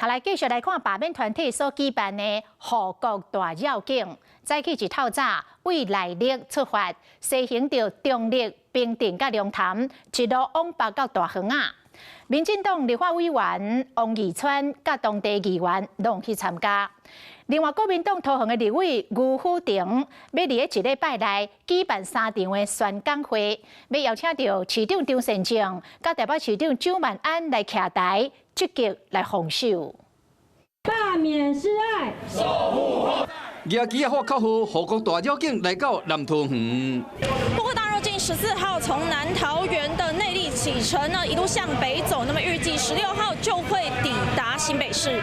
下来继续来看罢免团体所举办的护国大绕境，早起一透早为内力出发，西行到中立、平镇甲龙潭，一路往北到大园啊。民进党立法委员王义川甲当地议员拢去参加。另外，国民党桃园的立委余富庭要伫一礼拜内举办3场的宣讲会，要邀请到市长张善政甲台北市长蒋万安来徛台，积极来防守。罢免是爱，守护后代。夜期啊，靠好护国大绕境来到南桃园。护国大绕境14号从南桃园的内壢启程呢，一路向北走，那么预计16号就会抵达新北市。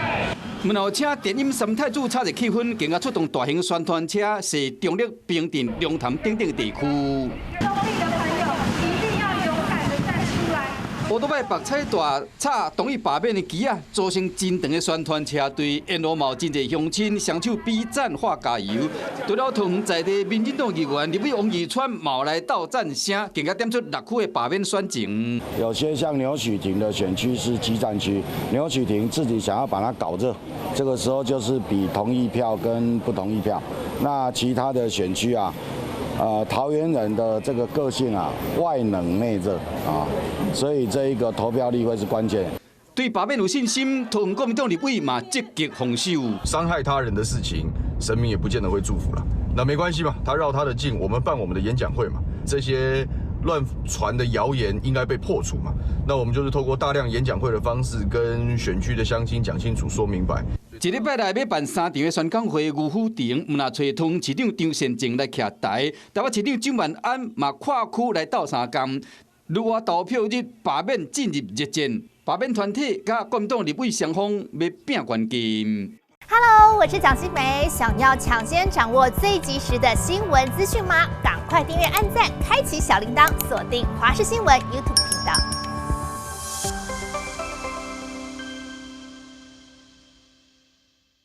门后请电音三太子炒热气氛，更加出动大型宣传车，是中立、平镇、龙潭等等地区。中立的朋友一定要勇敢地站出来。乌多摆白菜大插同意罢免的旗啊，组成真长的宣传车队，沿路嘛有真侪乡亲双手比赞画加油。除了桃园在地民进党议员立委王义川嘛来到赞声，更加点出6区的罢免选情。有些像牛曲亭的选区是基战区，牛曲亭自己想要把它搞热，这个时候就是比同意票跟不同意票。那其他的选区啊。桃园人的这个个性啊，外冷内热啊，所以这一个投票率会是关键。对罢免有信心，桃园国民党立委嘛积极防守。伤害他人的事情，神明也不见得会祝福了。那没关系嘛，他绕他的境，我们办我们的演讲会嘛。这些乱传的谣言应该被破除嘛。那我们就是透过大量演讲会的方式，跟选区的乡亲讲清楚、说明白。一礼拜内要办3场的宣讲会，余富庭唔那找通市长张善政来徛台，台北市长蒋万安嘛跨区来斗3工。如果投票日罢免进入热战，罢免团体甲国民党立委双方要拼关键。Hello， 我是蒋欣梅，想要抢先掌握最及时的新闻资讯吗？赶快订阅、按赞、开启小铃铛，锁定华视新闻 YouTube 频道。